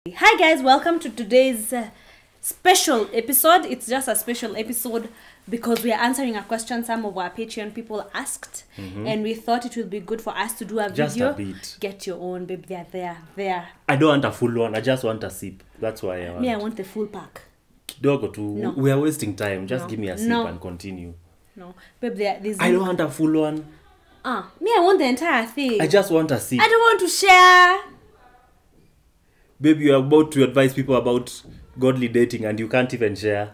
Hi guys, welcome to today's special episode. It's just a special episode because we are answering a question some of our Patreon people asked, and we thought it would be good for us to do a just video. A bit. Get your own, babe. There. I don't want a full one. I just want a sip. That's why I want. Me, I want the full pack. Kidogo too. No. We are wasting time. Just No. give me a sip No. and continue. No, babe. There's. I don't want a full one. Me, I want the entire thing. I just want a sip. I don't want to share. Babe, you are about to advise people about godly dating and you can't even share.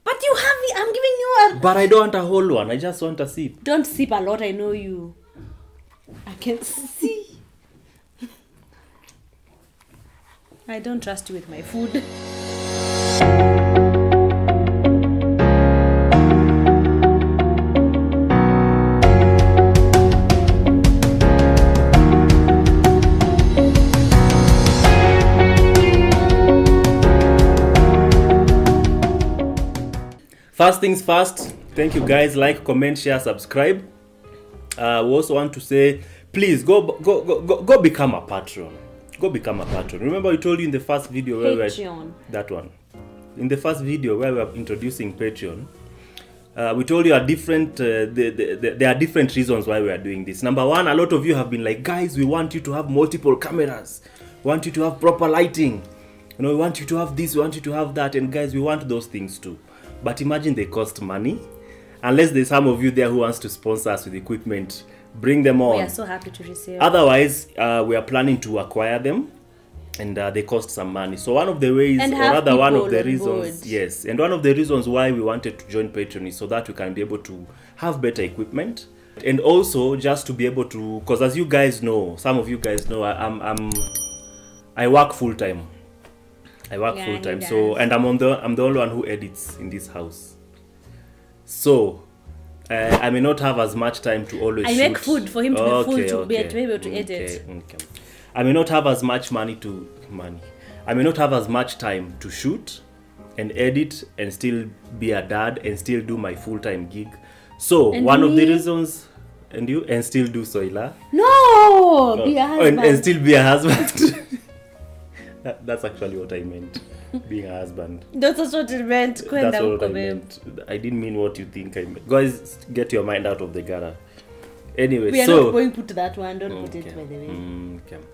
But you have it. I'm giving you a. But I don't want a whole one. I just want a sip. Don't sip a lot. I know you. I can see. I don't trust you with my food. First things first, thank you guys. Like, comment, share, subscribe. We also want to say, please go become a patron. Go become a patron. Remember, we told you in the first video where Patreon. that one. In the first video where we are introducing Patreon, we told you are different. There are different reasons why we are doing this. Number one, a lot of you have been like, guys, we want you to have multiple cameras. We want you to have proper lighting. You know, we want you to have this. We want you to have that. And guys, we want those things too. But imagine they cost money. Unless there's some of you there who wants to sponsor us with equipment, bring them on. We are so happy to receive. Otherwise, we are planning to acquire them, and they cost some money. So one of the ways, And or have rather one of people the on reasons, board. yes, and one of the reasons why we wanted to join Patreon is so that we can be able to have better equipment, and also just to be able to, because as you guys know, some of you guys know, I work full time. I work Yeah, full time, he so does. and I'm the only one who edits in this house. So I may not have as much time to always I shoot. make food for him to be full to be able to edit. Okay. I may not have as much I may not have as much time to shoot and edit and still be a dad and still do my full-time gig. So And one of the me? reasons, and still do Soila. No, be a husband. And still be a husband. That's actually what I meant. Being a husband. That's what it meant. That's Kwenda what huko, I babe. meant. I didn't mean what you think I meant. Guys, get your mind out of the gutter. Anyway, We are so not going to put that one. Don't put it, by the way. Okay.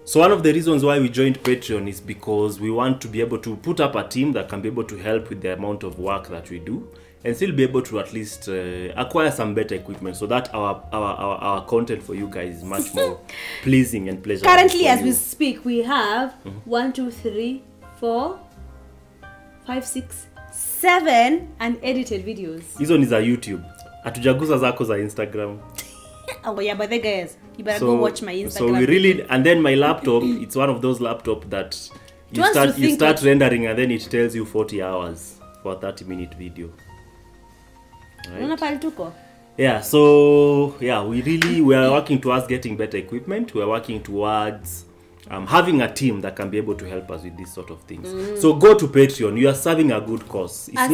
So one of the reasons why we joined Patreon is because we want to be able to put up a team that can be able to help with the amount of work that we do, and still be able to at least acquire some better equipment so that our content for you guys is much more pleasing and pleasurable. Currently, for as you. we speak, we have 1, 2, 3, 4, 5, 6, 7 unedited videos. Hizo ni za YouTube. Hatujaguza zako za Instagram. Oh yeah, but the guys, you better go watch my Instagram. So we really, and then my laptop, it's one of those laptops that you wants to start think of- rendering and then it tells you 40 hours for a 30-minute video. Unaona pale tuko? Yeah, so yeah, we are working towards getting better equipment. We are working towards having a team that can be able to help us with these sort of things. So go to Patreon. You are serving a good cause. It's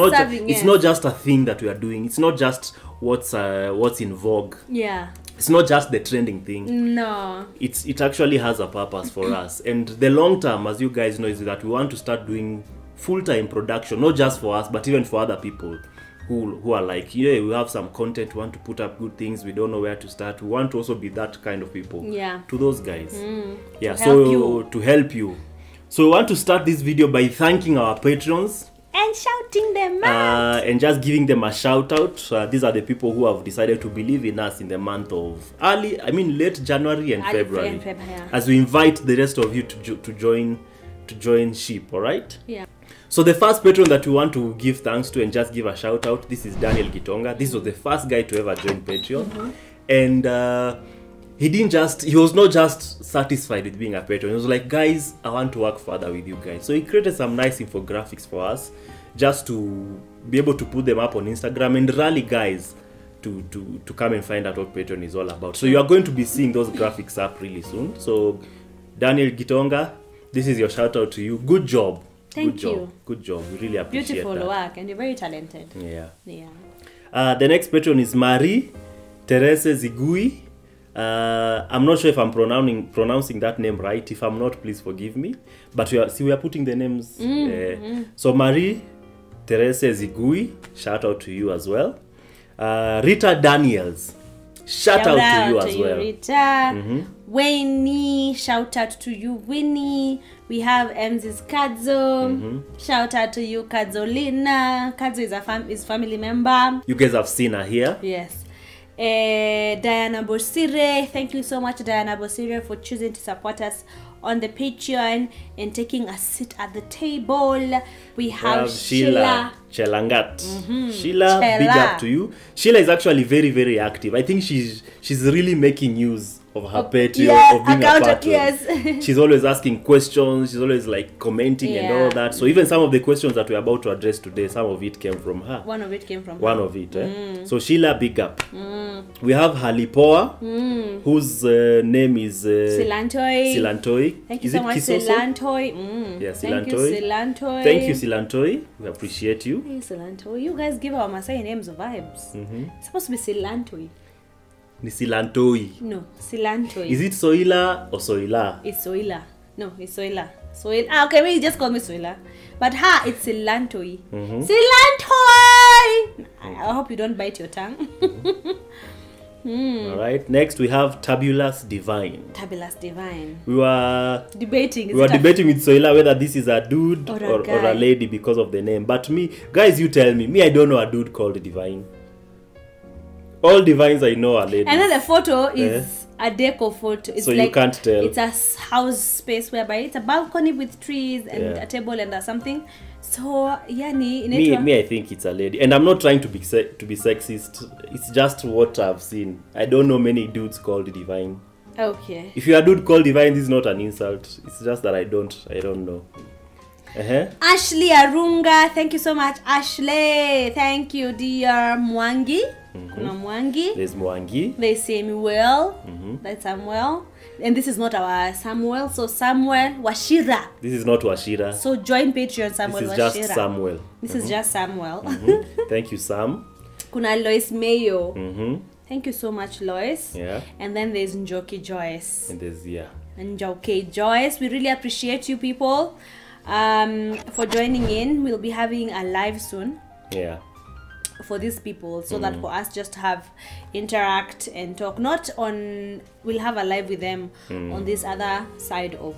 Yes. not just a thing that we are doing. It's not just what's in vogue. Yeah. It's not just the trending thing. No. It actually has a purpose for us. And the long term, as you guys know, is that we want to start doing full-time production, not just for us, but even for other people who are like, yeah, we have some content, we want to put up good things, we don't know where to start. We want to also be that kind of people. Yeah. To those guys. Yeah, To help so you. to help you. So we want to start this video by thanking our patrons. And shouting them out. And just giving them a shout out. These are the people who have decided to believe in us in the month of late January and February. Yeah. As we invite the rest of you to join ship, all right? Yeah. So the first patron that we want to give thanks to and just give a shout out, this is Daniel Gitonga. This was the first guy to ever join Patreon. And he was not just satisfied with being a patron. He was like, guys, I want to work further with you guys. So he created some nice infographics for us just to be able to put them up on Instagram and rally guys to come and find out what Patreon is all about. So you are going to be seeing those graphics up really soon. So Daniel Gitonga, this is your shout out to you. Good job. Thank you. Good job. We really appreciate Beautiful that. work, and you're very talented. Yeah. Yeah. The next patron is Marie Terese Zigui. I'm not sure if I'm pronouncing that name right. If I'm not, please forgive me. But we are putting the names. So Marie Teresa Zigui, shout out to you as well. Rita Daniels, shout out to you as well. Rita. Winnie, shout out to you, Winnie. We have Mz's Kadzo. Shout out to you, Kadzolina. Kadzo is family member. You guys have seen her here. Yes. Diana Bosire, thank you so much, Diana Bosire, for choosing to support us on the Patreon and taking a seat at the table. We have Sheila Chelangat. Sheila, big up to you. Sheila is actually very, very active. I think she's really making use of her Patreon, of being a patron. Yes. She's always asking questions. She's always like commenting and all that. So even some of the questions that we're about to address today, some of it came from her. One of it came from One her. of it. So Sheila, big up. We have Halipoa, whose name is Silantoi. Thank you so much, Silantoi. Yeah, Silantoi. Thank you, Silantoi. Thank you, Silantoi. We appreciate you. Hey, Silantoi. You guys give our Maasai names vibes. It's supposed to be Silantoi. Ni Silantoi. No, Silantoi. Is it Soila or Soila? It's Soila. No, it's Soila. Soila. Okay, maybe just call me Soila. But her, it's Silantoi. Silantoi! I hope you don't bite your tongue. Alright, next we have Tabulous Divine. Tabulous Divine. We were debating with Soila whether this is a dude or a lady because of the name. But me, guys, you tell me. I don't know a dude called Divine. All divines I know are ladies. And then the photo is a deco photo. It's so like, you can't tell. It's a house space whereby it's a balcony with trees and a table and something. So yani, me I think it's a lady, and I'm not trying to be sexist. It's just what I've seen. I don't know many dudes called Divine. Okay. If you're a dude called Divine, this is not an insult. It's just that I don't know. Ashley Arunga, thank you so much, Ashley. Thank you, dear Mwangi. Kuna Mwangi. There's Mwangi. There's Samuel. That's Samuel. And this is not our Samuel. So Samuel Washira. This is not Washira. So join Patreon, Samuel Washira. This is just Samuel. This is just Samuel. Thank you, Sam. Kuna Lois Mayo. Thank you so much, Lois. Yeah. And then there's Njoki Joyce. And there's Njoki Joyce. We really appreciate you people for joining in. We'll be having a live soon. Yeah. For these people, so that for us just to have interact and talk, we'll have a live with them on this other side of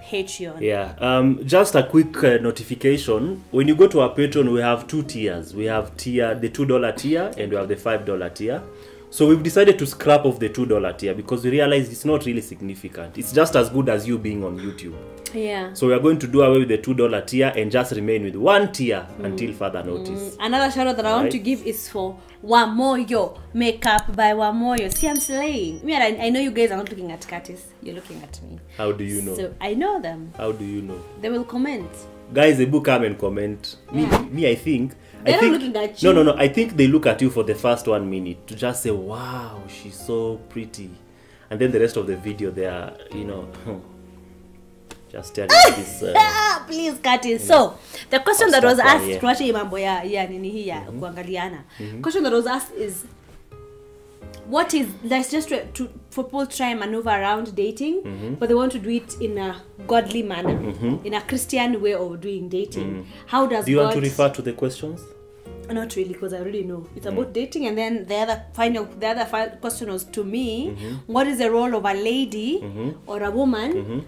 Patreon. Yeah. Just a quick notification. When you go to our Patreon, we have two tiers. We have the $2 tier and we have the $5 tier. So we've decided to scrap off the $2 tier because we realized it's not really significant. It's just as good as you being on YouTube. Yeah. So we are going to do away with the $2 tier and just remain with one tier until further notice. Another shout out that I want to give is for Wamoyo Makeup by Wamoyo. See, I'm slaying. I know you guys are not looking at Curtis. You're looking at me. How do you know? So I know them. How do you know? They will comment. Guys, they book come and comment. Me, I think. They're not looking at you. No. I think they look at you for the first 1 minute to just say, "Wow, she's so pretty," and then the rest of the video, they are, just telling this. Please, Curtis. So the question that was asked, question that was asked is, what is, let's just for people try and maneuver around dating, but they want to do it in a godly manner, in a Christian way of doing dating. How does do you want to refer to the questions? Not really, because I already know it's about dating. And then the other final question was to me, what is the role of a lady or a woman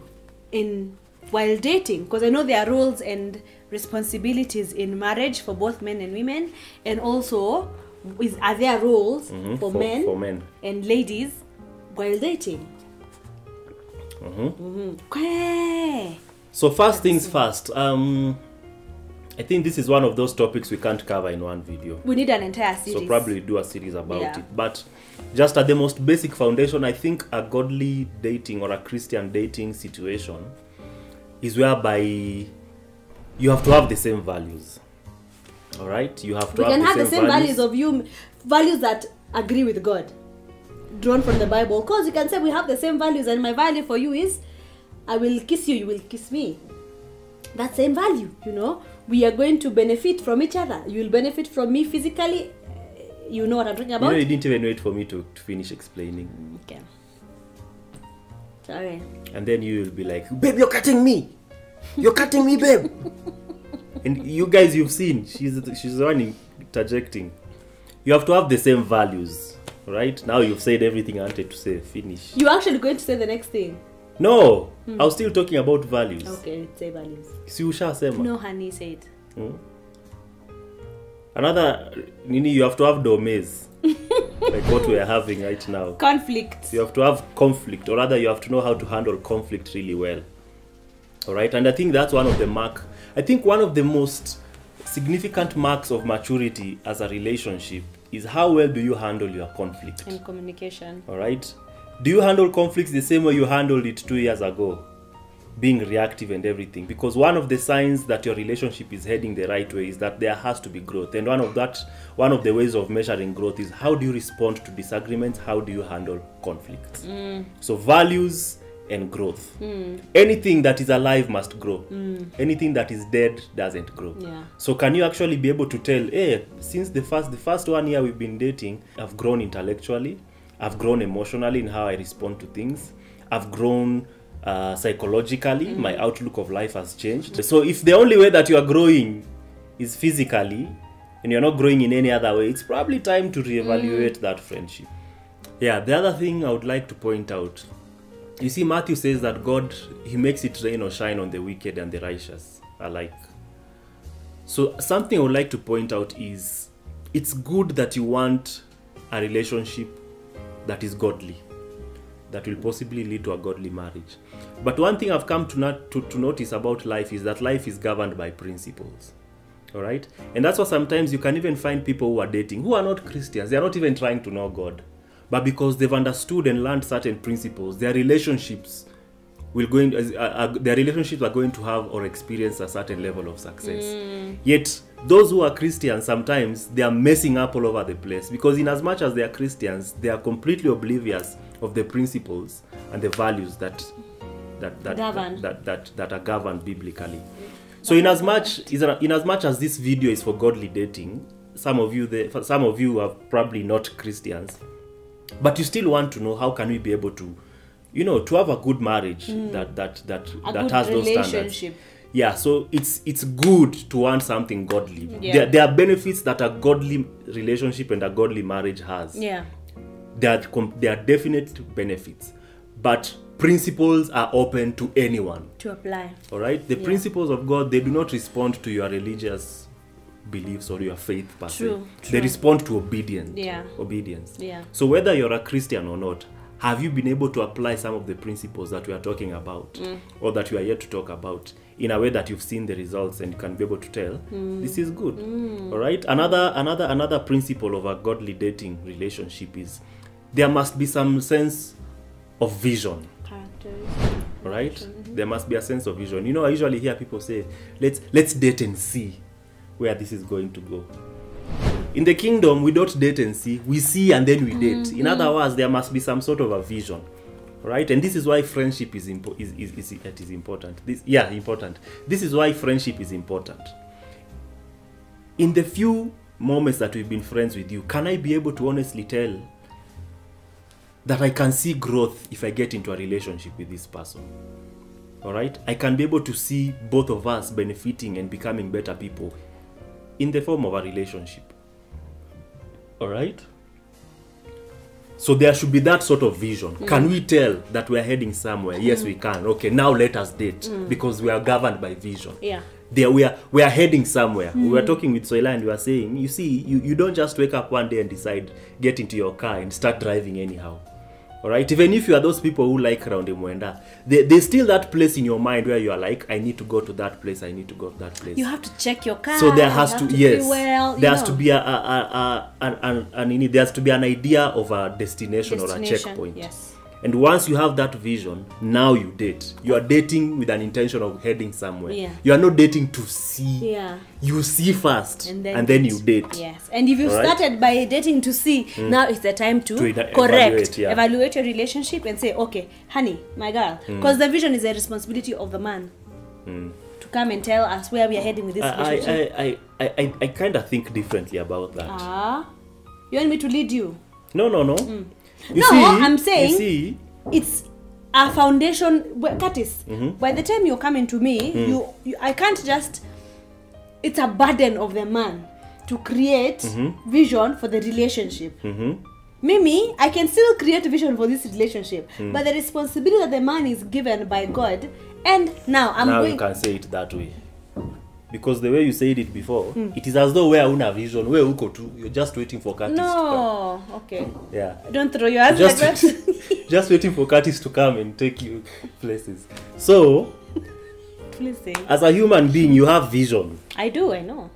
in while dating? Because I know there are roles and responsibilities in marriage for both men and women, and also are there roles for men and ladies while dating? So first things first, I think this is one of those topics we can't cover in one video. We need an entire series. So probably do a series about it. But just at the most basic foundation, I think a godly dating or a Christian dating situation is whereby you have to have the same values. All right? You have to have the same values of you, values that agree with God, drawn from the Bible. Because you can say we have the same values, and my value for you is I will kiss you, you will kiss me. That same value, we are going to benefit from each other. You will benefit from me physically. You know what I'm talking about? You didn't even wait for me to finish explaining. Okay. Okay. And then you will be like, babe, you're cutting me. You're cutting me, babe. And you guys, you've seen, she's the one interjecting. You have to have the same values, right? Now you've said everything I wanted to say. Finish. You're actually going to say the next thing. No, I was still talking about values. Okay, say values. Si ushasema. No, honey, say it. Another, you have to have domains. Like what we are having right now. Conflict. You have to have conflict, or rather you have to know how to handle conflict really well. Alright, and I think that's one of the one of the most significant marks of maturity as a relationship is how well do you handle your conflict. And communication. Alright? Do you handle conflicts the same way you handled it 2 years ago? Being reactive and everything. Because one of the signs that your relationship is heading the right way is that there has to be growth. And one of the ways of measuring growth is how do you respond to disagreements? How do you handle conflicts? So values and growth. Anything that is alive must grow. Anything that is dead doesn't grow. Yeah. So can you actually be able to tell, hey, since the first 1 year we've been dating, I've grown intellectually, I've grown emotionally in how I respond to things, I've grown psychologically, my outlook of life has changed. So if the only way that you are growing is physically and you're not growing in any other way, it's probably time to reevaluate that friendship. Yeah, the other thing I would like to point out, you see, Matthew says that God, he makes it rain or shine on the wicked and the righteous alike. So something I would like to point out is it's good that you want a relationship that is godly, that will possibly lead to a godly marriage. But one thing I've come to notice about life is that life is governed by principles. All right? And that's why sometimes you can even find people who are dating who are not Christians. They are not even trying to know God. But because they've understood and learned certain principles, their relationships are going to have or experience a certain level of success. Yet, those who are Christians, sometimes they are messing up all over the place. Because in as much as they are Christians, they are completely oblivious of the principles and the values that are governed biblically. So in as much as this video is for godly dating, some of you are probably not Christians, but you still want to know how can we be able to, to have a good marriage that has those standards. Yeah, so it's good to want something godly. Yeah. There are benefits that a godly relationship and a godly marriage has. Yeah. There are definite benefits, but principles are open to anyone to apply. All right, the principles of God, they do not respond to your religious beliefs or your faith per se. They respond to obedience. Yeah. So whether you're a Christian or not, have you been able to apply some of the principles that we are talking about or that you are yet to talk about in a way that you've seen the results and you can be able to tell this is good? All right, another principle of a godly dating relationship is there must be some sense of vision. All right, there must be a sense of vision. I usually hear people say, let's date and see where this is going to go. In the kingdom, we don't date and see, we see and then we date. In other words, there must be some sort of a vision, right? And this is why friendship is important. Important. This is why friendship is important. In the few moments that we've been friends with you, can I be able to honestly tell that I can see growth if I get into a relationship with this person? All right? I can be able to see both of us benefiting and becoming better people in the form of a relationship. All right? So there should be that sort of vision. Can we tell that we're heading somewhere? Yes, we can. Okay, now let us date because we are governed by vision. Yeah. We are heading somewhere. We were talking with Soila and we were saying, you see, you don't just wake up one day and decide, get into your car and start driving anyhow. All right, even if you are those people who like Round Mwenda, there's still that place in your mind where you are like, I need to go to that place, I need to go to that place. You have to check your car. So there has to be well, there has to be there has to be an idea of a destination or a checkpoint. Yes. And once you have that vision, now you date. You are dating with an intention of heading somewhere. Yeah. You are not dating to see. Yeah. You see first and then you date. Yes. And if you started by dating to see, now it's the time to correct, evaluate your relationship and say, okay, honey, my girl, because the vision is a responsibility of the man to come and tell us where we are heading with this relationship. I kind of think differently about that. You want me to lead you? No. I'm saying it's a foundation, Curtis, by the time you're coming to me, I can't just, it's a burden of the man to create vision for the relationship. Mimi, I can still create vision for this relationship, but the responsibility that the man is given by God, and now you can say it that way. Because the way you said it before, it is as though we're una vision, where you're just waiting for Curtis to come. Okay. Yeah. Don't throw your hands like that. Just waiting for Curtis to come and take you places. So, please say. As a human being, you have vision. I do, I know.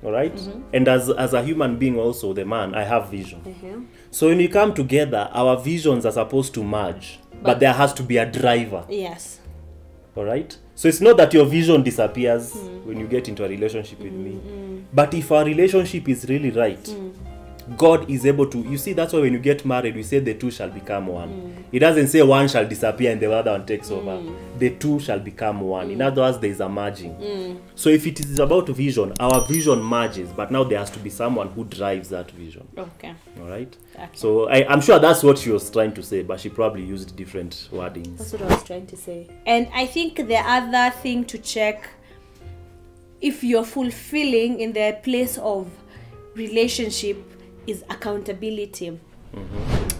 All right? And as a human being also, the man, I have vision. So when we come together, our visions are supposed to merge. But there has to be a driver. Yes. All right? So it's not that your vision disappears when you get into a relationship with me. But if our relationship is really right, God is able to, you see, that's why when you get married, we say the two shall become one. It doesn't say one shall disappear and the other one takes over. The two shall become one. In other words, there is a merging. So if it is about vision, our vision merges, but now there has to be someone who drives that vision. Okay. All right? Okay. So I'm sure that's what she was trying to say, but she probably used different wordings. That's what I was trying to say. And I think the other thing to check, if you're fulfilling in the place of relationship, is accountability.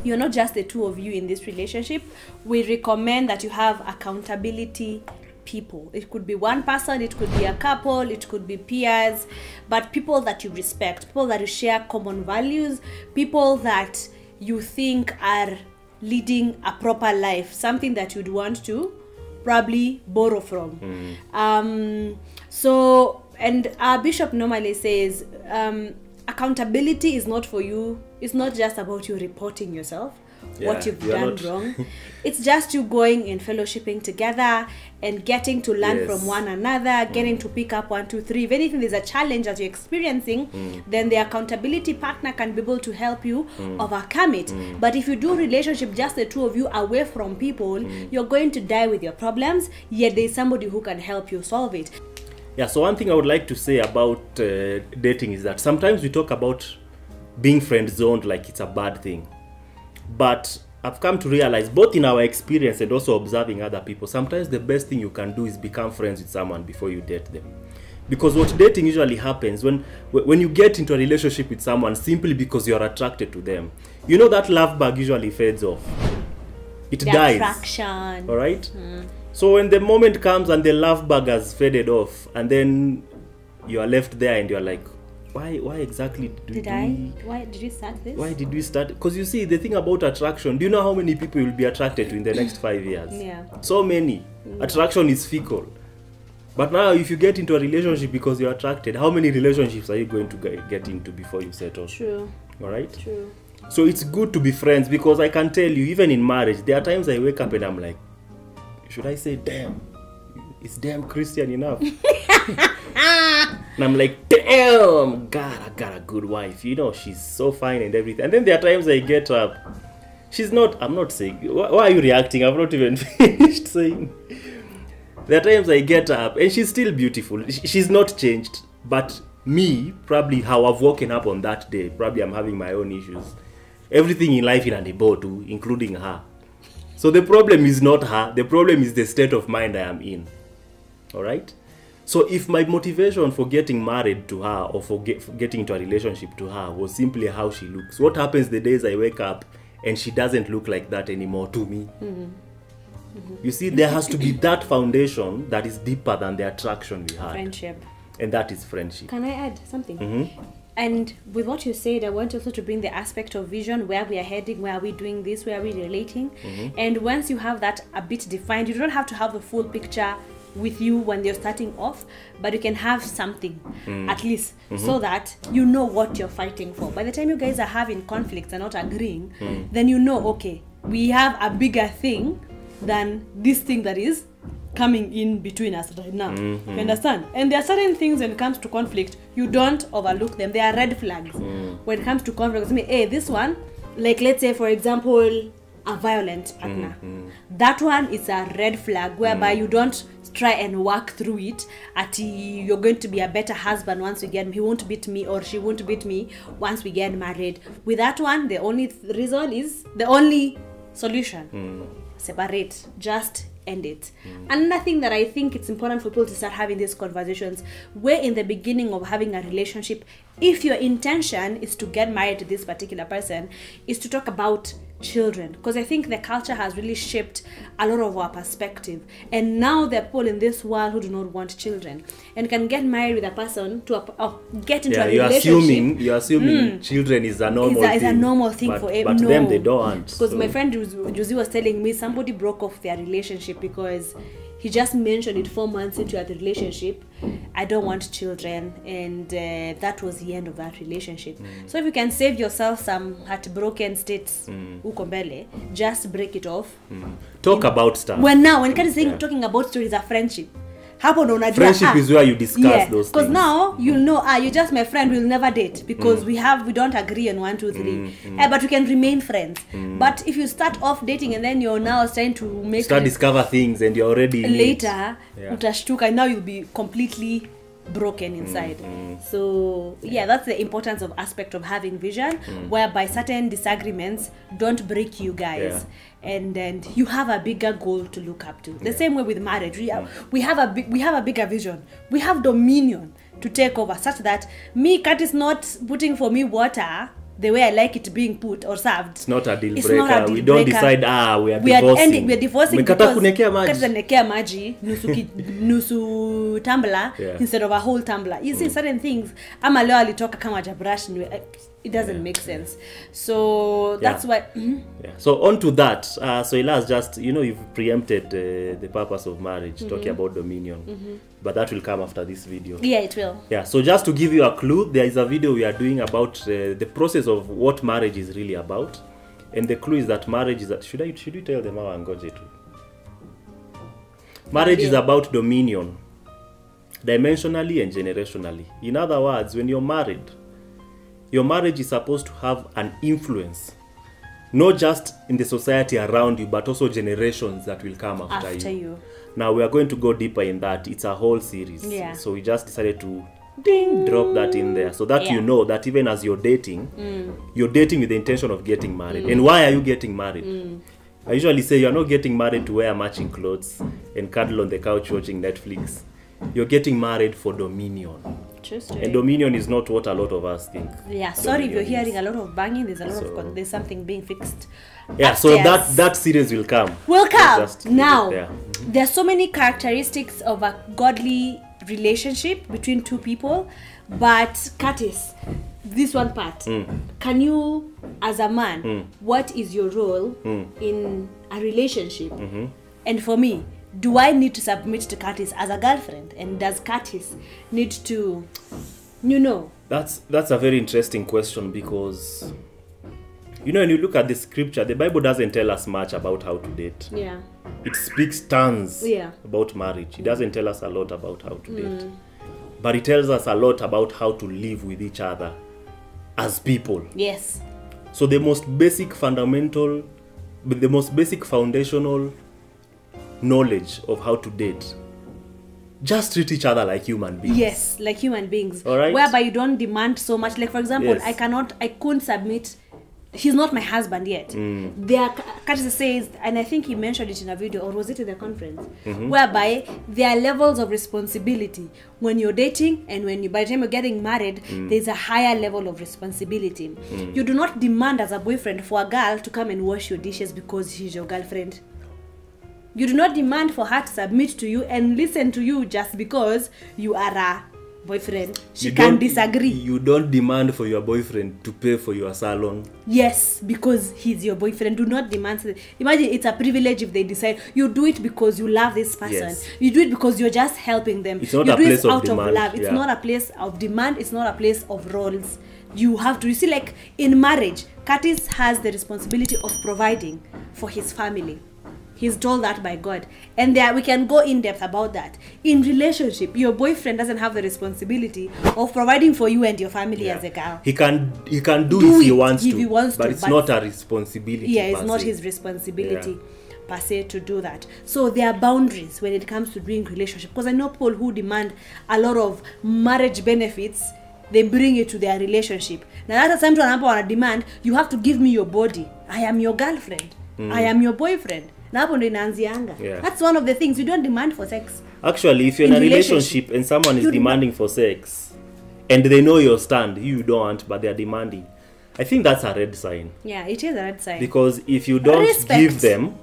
You're not just the two of you in this relationship. We recommend that you have accountability people. It could be one person, it could be a couple, it could be peers, but people that you respect, people that you share common values, people that you think are leading a proper life, something that you'd want to probably borrow from. So, and our bishop normally says, accountability is not for you. It's not just about you reporting yourself, what you've done wrong. It's just you going and fellowshipping together and getting to learn from one another, getting to pick up 1, 2, 3. If anything, there's a challenge that you're experiencing, then the accountability partner can be able to help you overcome it. But if you do relationship, just the two of you away from people, you're going to die with your problems, yet there's somebody who can help you solve it. Yeah, so one thing I would like to say about dating is that sometimes we talk about being friend-zoned like it's a bad thing. But I've come to realize, both in our experience and also observing other people, sometimes the best thing you can do is become friends with someone before you date them. Because what dating usually happens, when you get into a relationship with someone simply because you're attracted to them, you know that love bug usually fades off. It dies. Attraction. All right? So when the moment comes and the love bug has faded off, and then you are left there and you're like, why exactly why did you start this? Why did we start? Because you see, the thing about attraction, do you know how many people you'll be attracted to in the next 5 years? Yeah. So many. Attraction is fickle. But now if you get into a relationship because you're attracted, how many relationships are you going to get into before you settle? True. All right? True. So it's good to be friends, because I can tell you, even in marriage, there are times I wake up and I'm like, should I say damn? Is damn Christian enough? And I'm like, damn, God, I got a good wife. You know, she's so fine and everything. And then there are times I get up. I'm not saying, why are you reacting? I've not even finished saying. There are times I get up and she's still beautiful. She's not changed. But me, probably how I've woken up on that day, probably I'm having my own issues. Everything in life in an ebo too, including her. So the problem is not her. The problem is the state of mind I am in. All right? So if my motivation for getting married to her or for getting into a relationship to her was simply how she looks, what happens the days I wake up and she doesn't look like that anymore to me? You see, there has to be that foundation that is deeper than the attraction we had. Friendship. And that is friendship. Can I add something? And with what you said, I want also to bring the aspect of vision, where we are heading, where are we doing this, where are we relating. And once you have that a bit defined, you don't have to have the full picture with you when you're starting off, but you can have something at least so that you know what you're fighting for. By the time you guys are having conflicts and not agreeing, then you know, okay, we have a bigger thing than this thing that is coming in between us right now. You understand? And there are certain things when it comes to conflict, you don't overlook them. They are red flags. When it comes to conflict, hey, this one, like let's say for example, a violent partner. That one is a red flag whereby you don't try and work through it at you're going to be a better husband once we get, he won't beat me or she won't beat me once we get married. With that one, the only reason is, the only solution, separate, just end it. Another thing that I think it's important for people to start having these conversations, where in the beginning of having a relationship, if your intention is to get married to this particular person, is to talk about children, because I think the culture has really shaped a lot of our perspective, and now there are people in this world who do not want children and can get married with a person to get into a relationship. You're assuming children is a normal thing. Is a normal thing but, for him. But no. them they don't. Because my friend Josie was telling me somebody broke off their relationship because he just mentioned it 4 months into the relationship, I don't want children, and that was the end of that relationship. So if you can save yourself some heartbroken states, ukombele, just break it off. Talk about stuff. When Kat is saying talking about stories of friendship, friendship is where you discuss those things. Because now you'll know, you're just my friend, we'll never date because we don't agree on 1, 2, 3. But we can remain friends. But if you start off dating and then you're now trying to discover things and you're already later, utashtuka, now you'll be completely broken inside. So that's the importance of aspect of having vision, whereby certain disagreements don't break you guys, and then you have a bigger goal to look up to. The same way with marriage, we have a bigger vision, we have dominion to take over, such that Kat is not putting for me water the way I like it being put or served. It's not a deal breaker. We don't decide we are divorcing. We are divorcing because kunekea maji nusu tumbler instead of a whole tumbler. You see certain things ama leo alitoka kama jabrush, it doesn't make sense. So that's why So on to that, Soila has just, you've preempted the purpose of marriage, talking about dominion. But that will come after this video. Yeah, it will. Yeah, so just to give you a clue, there is a video we are doing about the process of what marriage is really about. And the clue is that marriage is... Should you tell them how I'm going to? Marriage is about dominion, dimensionally and generationally. In other words, when you're married, your marriage is supposed to have an influence, not just in the society around you, but also generations that will come after you. Now we are going to go deeper in that. It's a whole series. So we just decided to drop that in there so that you know that even as you're dating with the intention of getting married. And why are you getting married? I usually say you're not getting married to wear matching clothes and cuddle on the couch watching Netflix. You're getting married for dominion. And dominion is not what a lot of us think. Sorry if you're hearing a lot of banging. There's a lot of there's something being fixed. So that series will come. Now there are so many characteristics of a godly relationship between two people, but Curtis, this one part, can you, as a man, what is your role in a relationship? And for me, do I need to submit to Curtis as a girlfriend? And does Curtis need to, That's a very interesting question, because, when you look at the scripture, the Bible doesn't tell us much about how to date. It speaks tons about marriage. It doesn't tell us a lot about how to date. But it tells us a lot about how to live with each other as people. So the most basic foundational knowledge of how to date, just treat each other like human beings. Like human beings. All right? Whereby you don't demand so much. Like, for example, I couldn't submit. He's not my husband yet. There, Curtis says, and I think he mentioned it in a video, or was it in the conference, whereby there are levels of responsibility when you're dating, and by the time you're getting married, there's a higher level of responsibility. You do not demand as a boyfriend for a girl to come and wash your dishes because she's your girlfriend. You do not demand for her to submit to you and listen to you just because you are a boyfriend. She can disagree. You don't demand for your boyfriend to pay for your salon. Yes, because he's your boyfriend. Do not demand. Imagine it's a privilege if they decide. You do it because you love this person. You do it because you're just helping them. It's not a place of demand. Of love. It's not a place of demand. It's not a place of roles. You have to, see, like in marriage, Curtis has the responsibility of providing for his family. He's told that by God. And there we can go in depth about that. In relationship, your boyfriend doesn't have the responsibility of providing for you and your family as a girl. He can do if he wants to, but it's not a responsibility. It's not his responsibility per se to do that. So there are boundaries when it comes to doing relationship. Because I know people who demand a lot of marriage benefits, they bring it to their relationship. Now that's the time to demand, you have to give me your body. I am your girlfriend. I am your boyfriend. Na hapo ndo inaanzianga. Yeah. That's one of the things. You don't demand for sex. Actually, if you're in a relationship and someone is demanding for sex and they know your stand, you don't want, but they're demanding, I think that's a red sign. Yeah, it is a red sign. Because if you don't give them,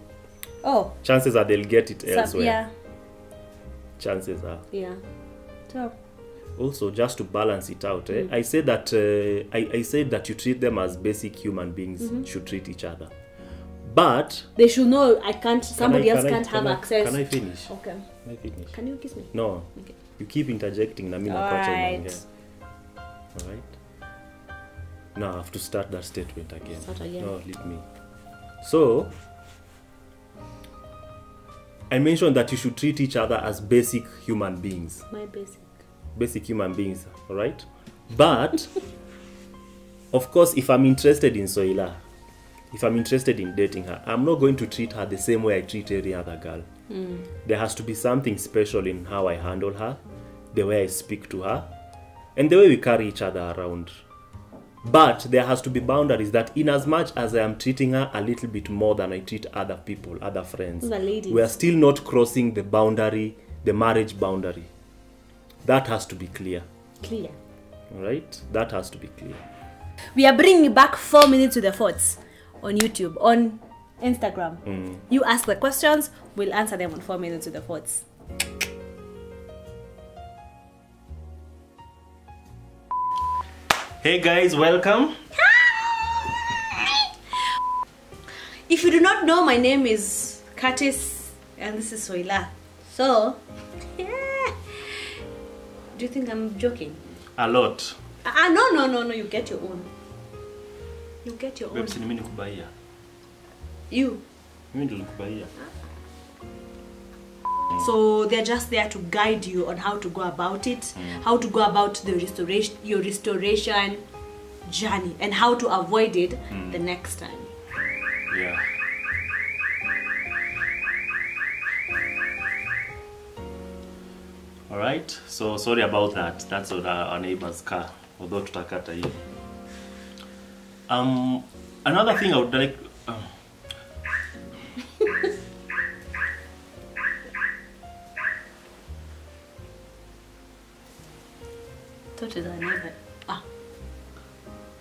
chances are they'll get it elsewhere. Yeah. Chances are. Yeah. So also, just to balance it out, I said that I said that you treat them as basic human beings should treat each other, but they should know somebody else can't have access. Can I finish? Okay. Can I finish? Can you kiss me? No. Okay. You keep interjecting. Na mimi nakuacha unaongea. All right. Now I have to start that statement again. Start again. No, leave me. So I mentioned that you should treat each other as basic human beings. My basic human beings, all right? But of course, if I'm interested in Soila, if I'm interested in dating her, I'm not going to treat her the same way I treat every other girl. There has to be something special in how I handle her, the way I speak to her, and the way we carry each other around. But there has to be boundaries, that in as much as I am treating her a little bit more than I treat other people, other friends, we are still not crossing the boundary, the marriage boundary. That has to be clear. Clear. All right? That has to be clear. We are bringing back 4 minutes to the thoughts on YouTube, on Instagram. You ask the questions, we'll answer them on 4 minutes to the thoughts. Hey guys, welcome. If you do not know, my name is Curtis and this is Soila. So, do you think I'm joking? A lot. No, you get your own. You get your own. You. So they're just there to guide you on how to go about it, how to go about your restoration journey, and how to avoid it the next time. Yeah. All right. So sorry about that. That's on our neighbor's car. Although tutakata hiyo. Another thing I would like. Thought is our neighbor.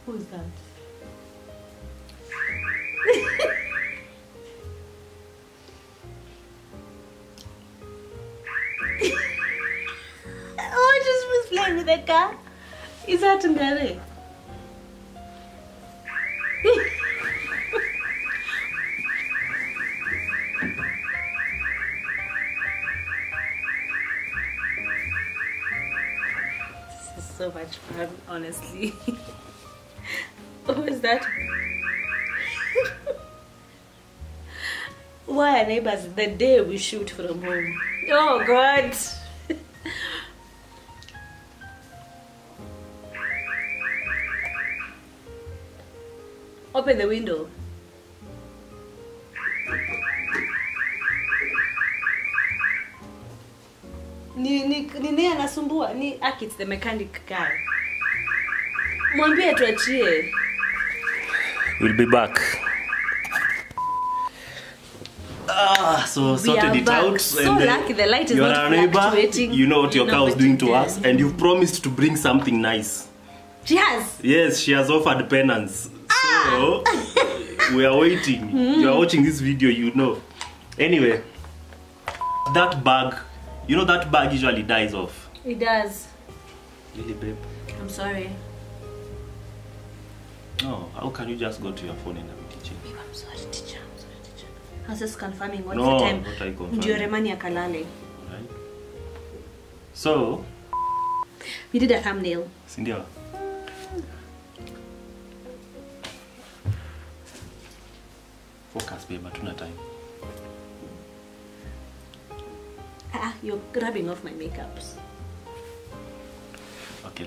Who is that? Oh, just was playing with the car. Is that Ngare? This is so much fun, honestly. Who is that? Why are neighbors the day we shoot from home? Oh God! Open the window. Ni anasumbua? Ni Aki, it's the mechanic guy. Mwambie tuachie. We'll be back. So sorted it back. out. So and lucky the light is you're not our neighbor. fluctuating. You know what your cow is doing to us, Yeah. and you've promised to bring something nice. She has. Yes, she has offered penance. So we are waiting. You are watching this video, you know. Anyway, that bag, you know that bag usually dies off. It does. Really, babe? I'm sorry. No, how can you just go to your phone and I'm teaching? Babe, I'm sorry, teacher. I was just confirming what's No, the time. what are you confirming? Ndio Remani akalale. Right. So, We did a thumbnail. Sindio. Focus, babe, hatuna time. You're grabbing off my makeups. Okay.